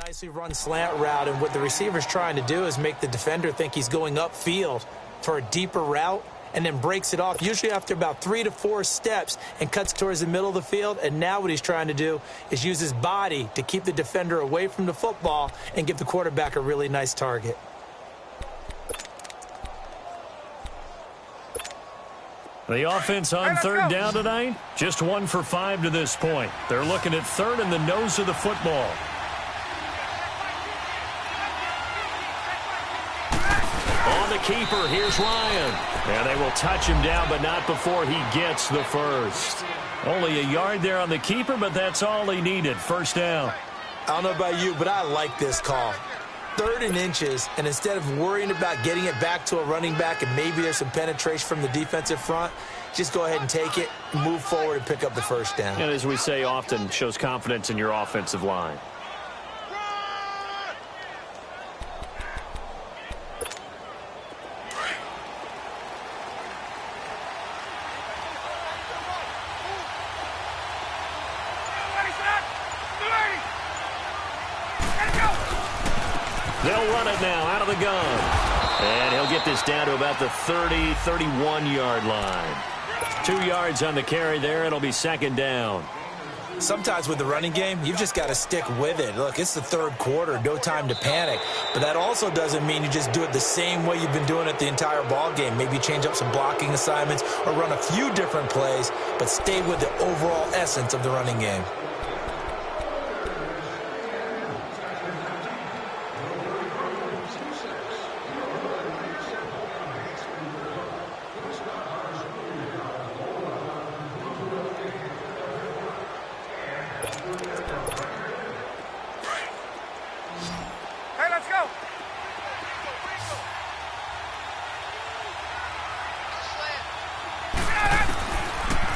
nicely run slant route, and what the receiver's trying to do is make the defender think he's going upfield for a deeper route, and then breaks it off, usually after about 3 to 4 steps, and cuts towards the middle of the field. And now what he's trying to do is use his body to keep the defender away from the football and give the quarterback a really nice target. The offense on third down tonight, just 1 for 5 to this point. They're looking at third and the nose of the football. On the keeper, here's Ryan. And they will touch him down, but not before he gets the first. Only a yard there on the keeper, but that's all he needed. First down. I don't know about you, but I like this call. 3rd and inches, and instead of worrying about getting it back to a running back and maybe there's some penetration from the defensive front, just go ahead and take it, move forward, and pick up the first down. And as we say often, shows confidence in your offensive line. They'll run it now out of the gun. And he'll get this down to about the 30, 31-yard line. 2 yards on the carry there. It'll be second down. Sometimes with the running game, you've just got to stick with it. Look, it's the 3rd quarter, no time to panic. But that also doesn't mean you just do it the same way you've been doing it the entire ball game. Maybe change up some blocking assignments or run a few different plays, but stay with the overall essence of the running game.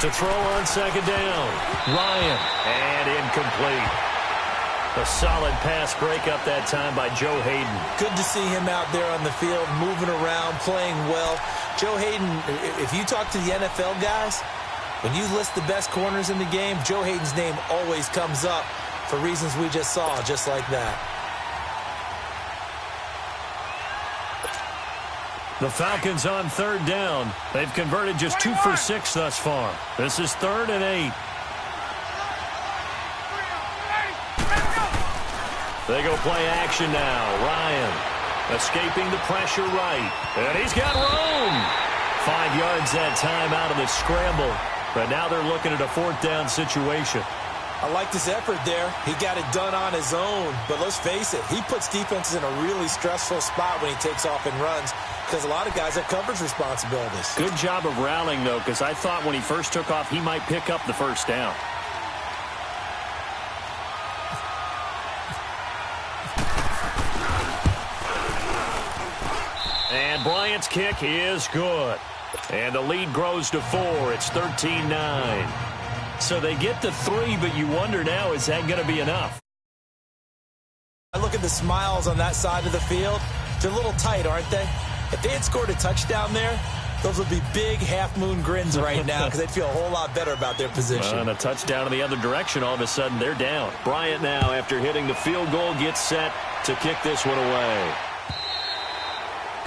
To throw on second down. Ryan. And incomplete. A solid pass breakup that time by Joe Hayden. Good to see him out there on the field, moving around, playing well. Joe Hayden, if you talk to the NFL guys, when you list the best corners in the game, Joe Hayden's name always comes up for reasons we just saw, just like that. The Falcons on third down. They've converted just 2 for 6 thus far. This is 3rd and 8. They go play action now. Ryan escaping the pressure right. And he's got room. 5 yards that time out of the scramble. But now they're looking at a 4th down situation. I liked his effort there. He got it done on his own. But let's face it, he puts defenses in a really stressful spot when he takes off and runs because a lot of guys have coverage responsibilities. Good job of rallying, though, because I thought when he first took off, he might pick up the first down. And Bryant's kick is good. And the lead grows to 4. It's 13-9. So they get to 3, but you wonder now, is that going to be enough? I look at the smiles on that side of the field. They're a little tight, aren't they? If they had scored a touchdown there, those would be big half-moon grins right now because they'd feel a whole lot better about their position. And a touchdown in the other direction, all of a sudden they're down. Bryant now, after hitting the field goal, gets set to kick this one away.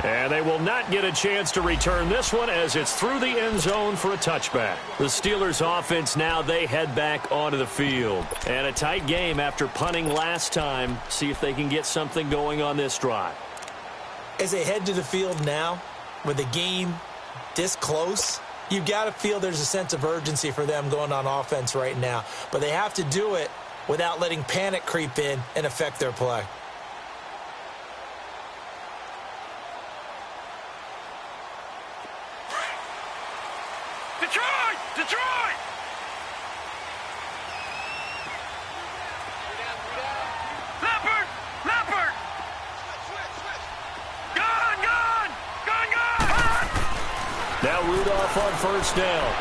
And they will not get a chance to return this one as it's through the end zone for a touchback. The Steelers offense now, they head back onto the field. And a tight game after punting last time. See if they can get something going on this drive. As they head to the field now, with the game this close, you've got to feel there's a sense of urgency for them going on offense right now. But they have to do it without letting panic creep in and affect their play. Detroit! Detroit! Leopard! Leopard! Gone! Gone! Gone! Gone! Now Rudolph on first down.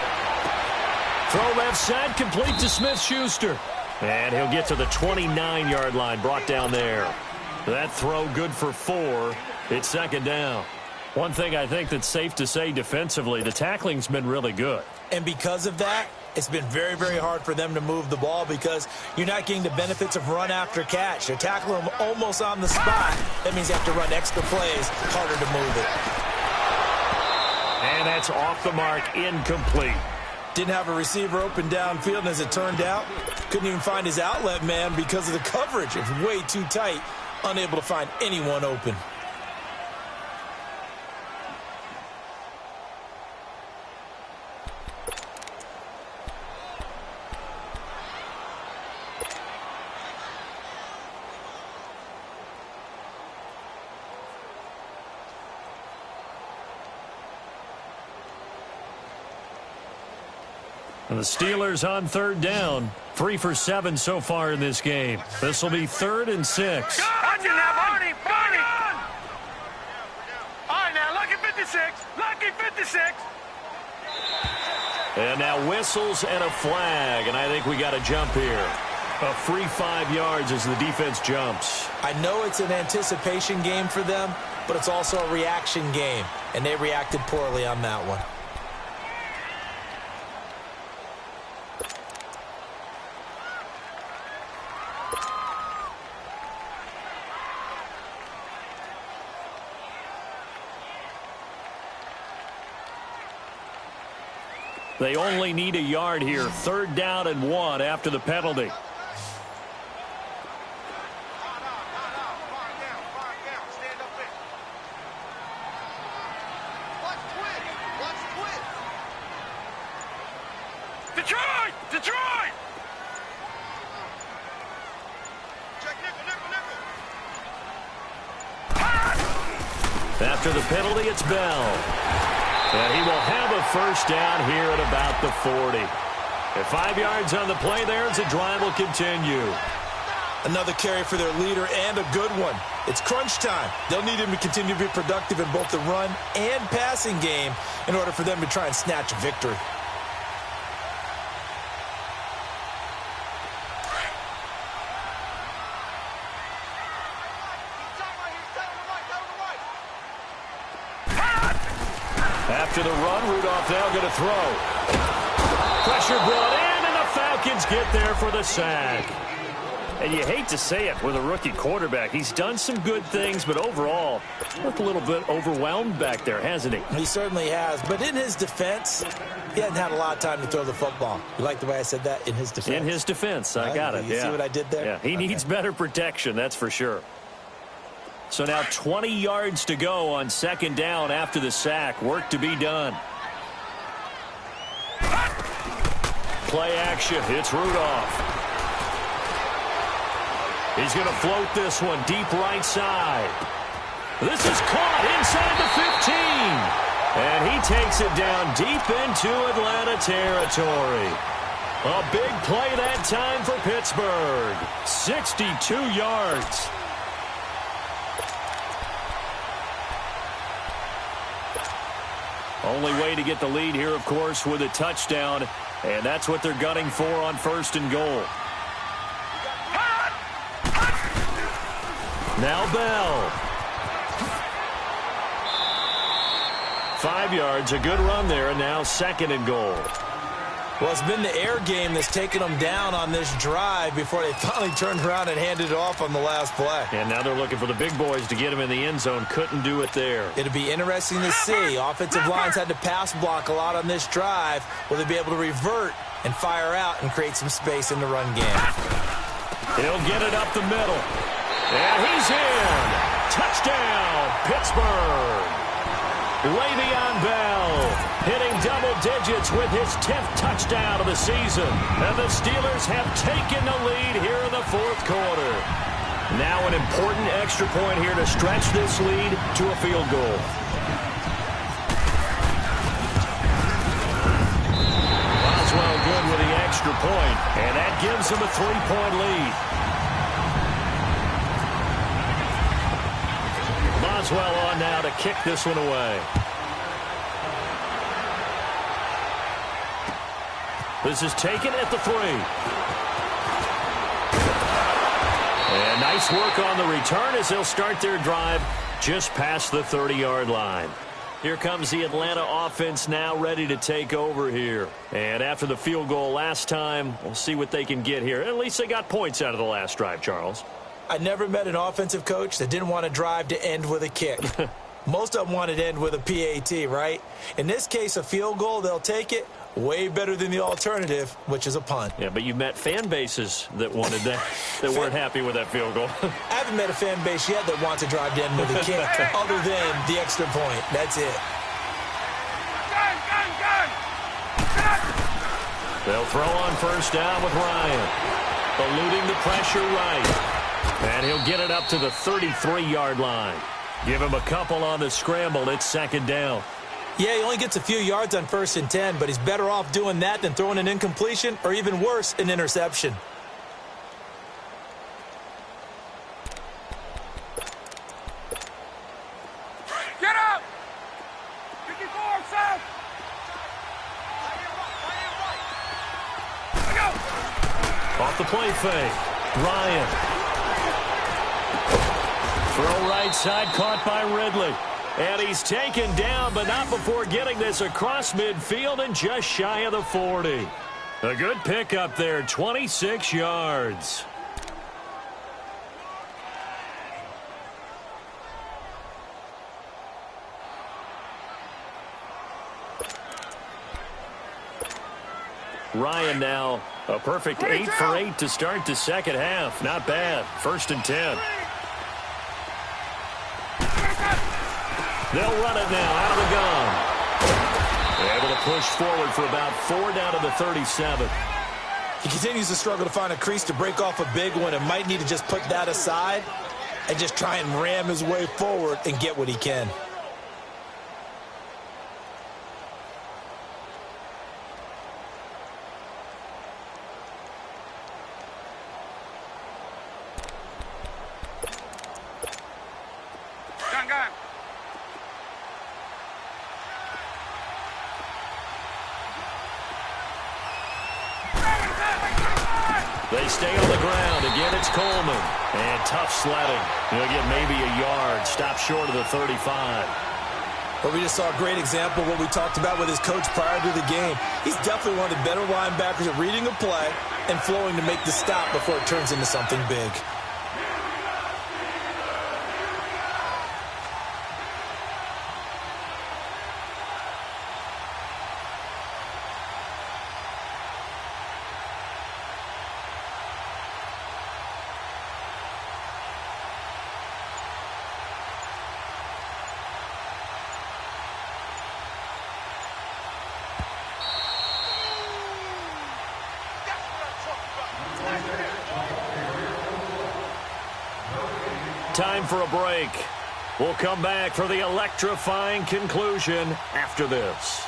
Throw left side, complete to Smith-Schuster. And he'll get to the 29-yard line, brought down there. That throw good for 4. It's second down. One thing I think that's safe to say defensively, the tackling's been really good. And because of that, it's been very, very hard for them to move the ball because you're not getting the benefits of run after catch. They're tackling them almost on the spot. That means you have to run extra plays, harder to move it. And that's off the mark, incomplete. Didn't have a receiver open downfield, and as it turned out, couldn't even find his outlet man because of the coverage. It's way too tight, unable to find anyone open. And the Steelers on third down. 3 for 7 so far in this game. This will be 3rd and 6. Watch it now, Barney! Barney! All right, now, lucky 56. Lucky 56. And now whistles and a flag. And I think we got a jump here. A free 5 yards as the defense jumps. I know it's an anticipation game for them, but it's also a reaction game. And they reacted poorly on that one. They only need a yard here. 3rd down and 1 after the penalty. Detroit! Detroit! Check nickel. After the penalty, it's Bell. And he will have a first down here at about the 40. And 5 yards on the play there as the drive will continue. Another carry for their leader and a good one. It's crunch time. They'll need him to continue to be productive in both the run and passing game in order for them to try and snatch a victory. After the run, Rudolph now going to throw. Pressure brought in, and the Falcons get there for the sack. And you hate to say it with a rookie quarterback. He's done some good things, but overall, looked a little bit overwhelmed back there, hasn't he? He certainly has. But in his defense, he hasn't had a lot of time to throw the football. You like the way I said that? In his defense? In his defense. I got it. You see what I did there? Yeah, he needs better protection, that's for sure. So now 20 yards to go on 2nd down after the sack. Work to be done. Play action. It's Rudolph. He's going to float this one deep right side. This is caught inside the 15. And he takes it down deep into Atlanta territory. A big play that time for Pittsburgh. 62 yards. Only way to get the lead here, of course, with a touchdown. And that's what they're gunning for on 1st and goal. Now Bell. 5 yards, a good run there, and now 2nd and goal. Well, it's been the air game that's taken them down on this drive before they finally turned around and handed it off on the last play. And now they're looking for the big boys to get him in the end zone. Couldn't do it there. It'll be interesting to see. Offensive lines had to pass block a lot on this drive. Will they be able to revert and fire out and create some space in the run game? He'll get it up the middle. And he's in. Touchdown, Pittsburgh. Le'Veon Bell hitting double digits with his 10th touchdown of the season. And the Steelers have taken the lead here in the 4th quarter. Now an important extra point here to stretch this lead to a field goal. Boswell good with the extra point, and that gives him a 3-point lead. Boswell on now to kick this one away. This is taken at the 3. And nice work on the return as they'll start their drive just past the 30-yard line. Here comes the Atlanta offense now ready to take over here. And after the field goal last time, we'll see what they can get here. At least they got points out of the last drive, Charles. I never met an offensive coach that didn't want to drive to end with a kick. Most of them wanted to end with a PAT, right? In this case, a field goal, they'll take it. Way better than the alternative, which is a punt. Yeah, but you met fan bases that wanted that, that weren't happy with that field goal. I haven't met a fan base yet that wants to drive to end with a kick, other than the extra point. That's it. They'll throw on first down with Ryan. Eluding the pressure right. And he'll get it up to the 33-yard line. Give him a couple on the scramble. It's second down. Yeah, he only gets a few yards on 1st and 10, but he's better off doing that than throwing an incompletion or, even worse, an interception. Get up! 54, south! Off the play fake. Ryan. Throw right side, caught by Ridley. And he's taken down, but not before getting this across midfield and just shy of the 40. A good pickup there, 26 yards. Ryan now, a perfect 8 for 8 to start the second half. Not bad. 1st and 10. They'll run it now out of the gun. Able to push forward for about 4 down to the 37. He continues to struggle to find a crease to break off a big one and might need to just put that aside and just try and ram his way forward and get what he can. Gun. They stay on the ground. Again, it's Coleman. And tough sledding. He'll get maybe a yard. Stop short of the 35. But we just saw a great example of what we talked about with his coach prior to the game. He's definitely one of the better linebackers at reading a play and flowing to make the stop before it turns into something big. Time for a break. We'll come back for the electrifying conclusion after this.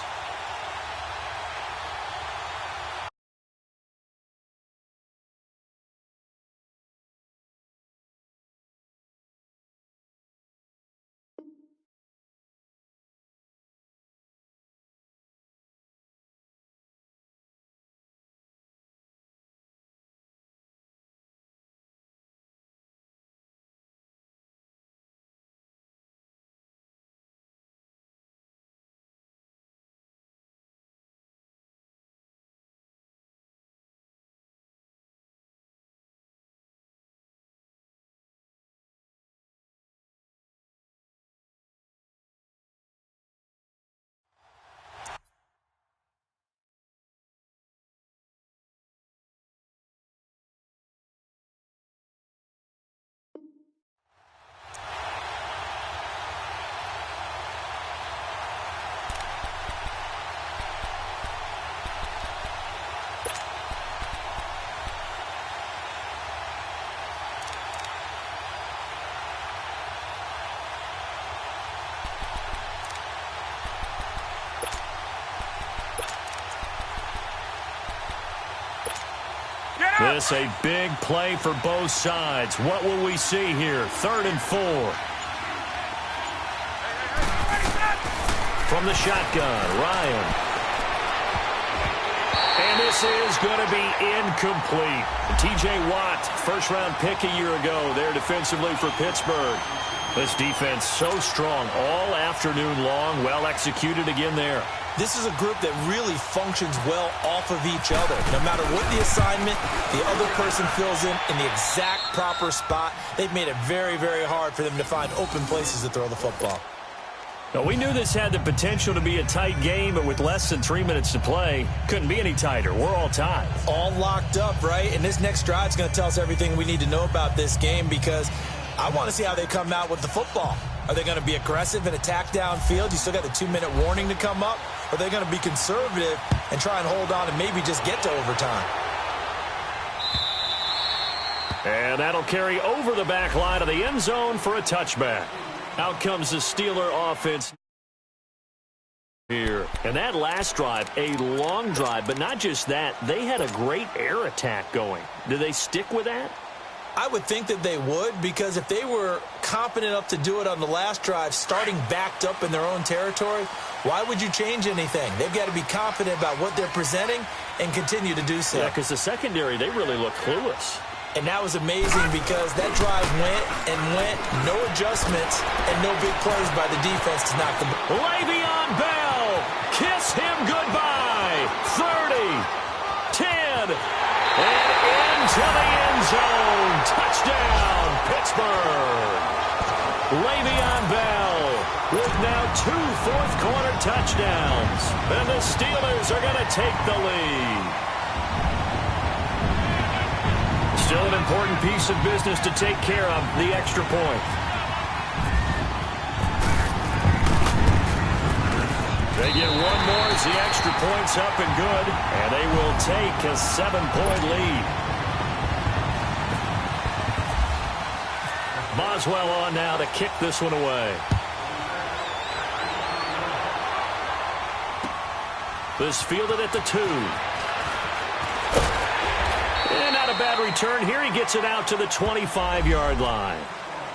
This a big play for both sides. What will we see here? 3rd and 4. From the shotgun, Ryan. And this is going to be incomplete. T.J. Watt, first-round pick a year ago there defensively for Pittsburgh. This defense so strong all afternoon long. Well executed again there. This is a group that really functions well off of each other. No matter what the assignment, the other person fills in the exact proper spot. They've made it very, very hard for them to find open places to throw the football. Now, we knew this had the potential to be a tight game, but with less than 3 minutes to play, couldn't be any tighter. We're all tied. All locked up, right? And this next drive is going to tell us everything we need to know about this game, because I want to see how they come out with the football. Are they going to be aggressive and attack downfield? You still got the 2-minute warning to come up. Or are they going to be conservative and try and hold on and maybe just get to overtime? And that'll carry over the back line of the end zone for a touchback. Out comes the Steeler offense here. And that last drive, a long drive, but not just that. They had a great air attack going. Do they stick with that? I would think that they would, because if they were competent enough to do it on the last drive, starting backed up in their own territory, why would you change anything? They've got to be confident about what they're presenting and continue to do so. Yeah, because the secondary, they really look clueless. And that was amazing, because that drive went and went, no adjustments, and no big plays by the defense to knock the ball. Le'Veon Bell, kiss him goodbye. 30, 10, and into the end zone. Touchdown, Pittsburgh. Le'Veon Bell with now 2 fourth-quarter touchdowns. And the Steelers are going to take the lead. Still an important piece of business to take care of, the extra point. They get one more as the extra point's up and good, and they will take a 7-point lead. Boswell on now to kick this one away. This fielded at the 2. And not a bad return here. He gets it out to the 25-yard line.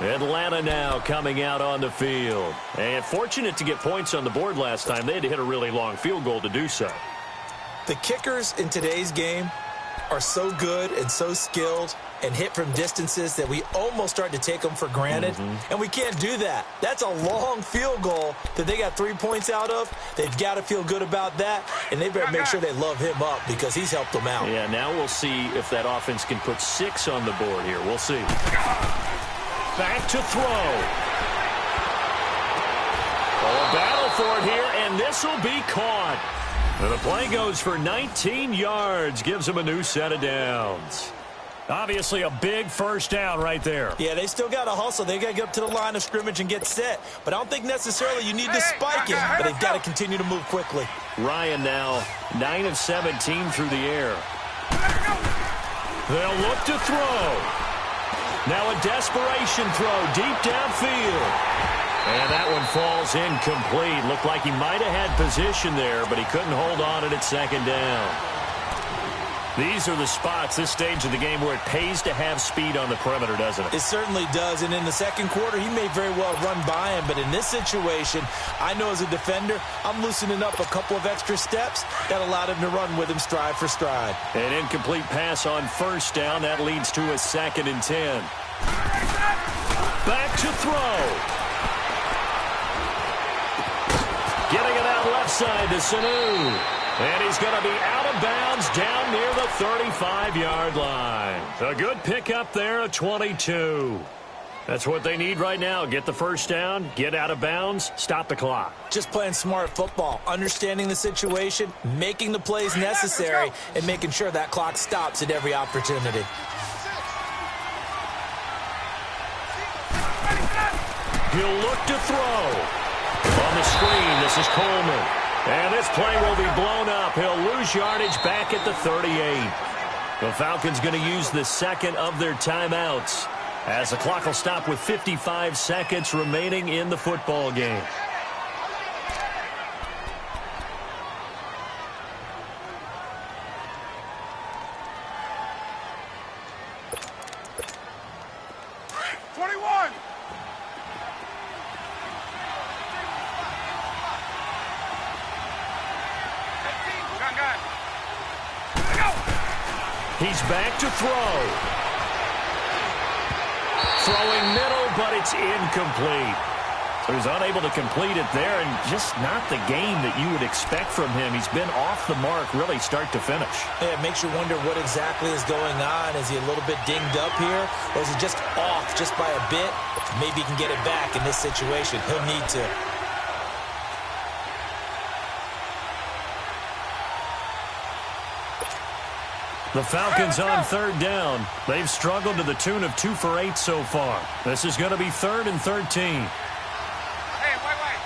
Atlanta now coming out on the field. And fortunate to get points on the board last time. They had to hit a really long field goal to do so. The kickers in today's game are so good and so skilled and hit from distances that we almost start to take them for granted. And we can't do that. That's a long field goal that they got 3 points out of. They've got to feel good about that, and they better make sure they love him up, because he's helped them out. Yeah, now we'll see if that offense can put 6 on the board here. We'll see. Back to throw. Oh, a battle for it here, and this will be caught. And the play goes for 19 yards, gives them a new set of downs. Obviously a big first down right there. Yeah, they still got to hustle. They got to get up to the line of scrimmage and get set. But I don't think necessarily you need to spike it, but they've got to continue to move quickly. Ryan now 9 of 17 through the air. They'll look to throw. Now a desperation throw deep downfield. And that one falls incomplete. Looked like he might have had position there, but he couldn't hold on at second down. These are the spots, this stage of the game, where it pays to have speed on the perimeter, doesn't it? It certainly does. And in the second quarter, he may very well run by him. But in this situation, I know as a defender, I'm loosening up a couple of extra steps that allowed him to run with him stride for stride. An incomplete pass on first down. That leads to a 2nd and 10. Back to throw. Getting it out left side to Sanu. And he's going to be out of bounds down near the 35-yard line. A good pickup there at 22. That's what they need right now. Get the first down, get out of bounds, stop the clock. Just playing smart football, understanding the situation, making the plays necessary, and making sure that clock stops at every opportunity. He'll look to throw. On the screen, this is Coleman. And this play will be blown up. He'll lose yardage back at the 38. The Falcons going to use the second of their timeouts, as the clock will stop with 55 seconds remaining in the football game. He's back to throw. Throwing middle, but it's incomplete. So he's unable to complete it there, and just not the game that you would expect from him. He's been off the mark really start to finish. Yeah, it makes you wonder what exactly is going on. Is he a little bit dinged up here, or is he just off just by a bit? Maybe he can get it back in this situation. He'll need to. The Falcons on third down. They've struggled to the tune of 2 for 8 so far. This is going to be 3rd and 13. Hey, wait.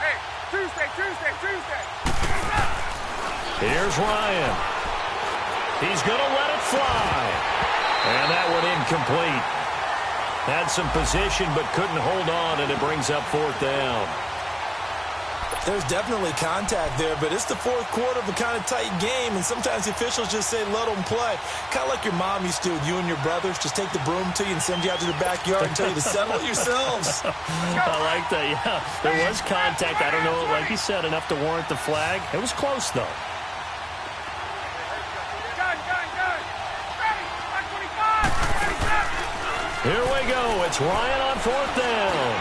Hey, Tuesday. Here's Ryan. He's going to let it fly. And that one incomplete. Had some position but couldn't hold on, and it brings up 4th down. There's definitely contact there, but it's the fourth quarter of a kind of tight game, and sometimes the officials just say, let them play. Kind of like your mom used to with you and your brothers. Just take the broom to you and send you out to the backyard and tell you to settle it yourselves. I like that, yeah. There was contact. I don't know, like you said, enough to warrant the flag. It was close, though. Here we go. It's Ryan on 4th down.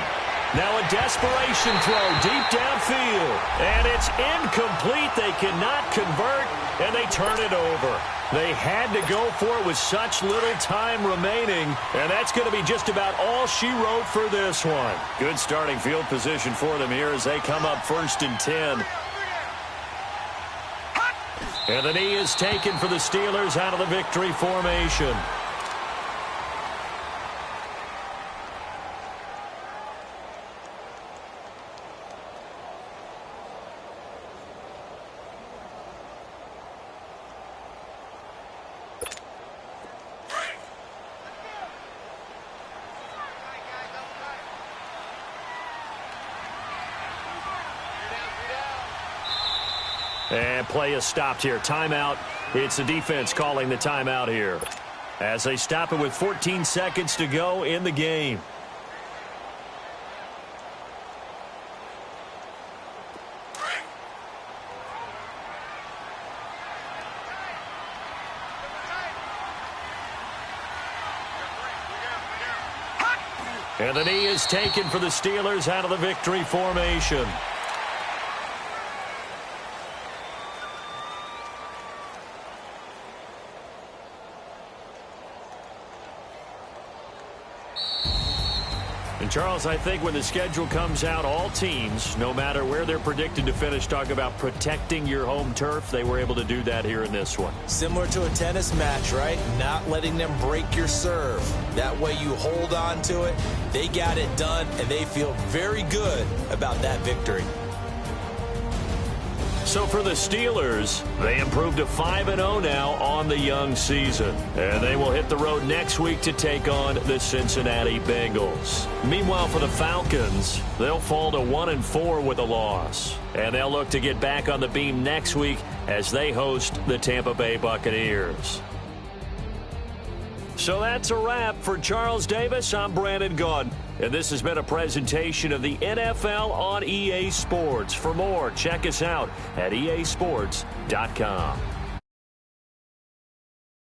Now a desperation throw deep downfield. And it's incomplete. They cannot convert, and they turn it over. They had to go for it with such little time remaining, and that's going to be just about all she wrote for this one. Good starting field position for them here as they come up 1st and 10. And the knee is taken for the Steelers out of the victory formation. And play is stopped here. Timeout. It's the defense calling the timeout here as they stop it with 14 seconds to go in the game. And the knee is taken for the Steelers out of the victory formation. And Charles, I think when the schedule comes out, all teams, no matter where they're predicted to finish, talk about protecting your home turf. They were able to do that here in this one. Similar to a tennis match, right? Not letting them break your serve. That way you hold on to it. They got it done, and they feel very good about that victory. So for the Steelers, they improved to 5-0 now on the young season. And they will hit the road next week to take on the Cincinnati Bengals. Meanwhile, for the Falcons, they'll fall to 1-4 with a loss. And they'll look to get back on the beam next week as they host the Tampa Bay Buccaneers. So that's a wrap. For Charles Davis, I'm Brandon Gaudin. And this has been a presentation of the NFL on EA Sports. For more, check us out at easports.com.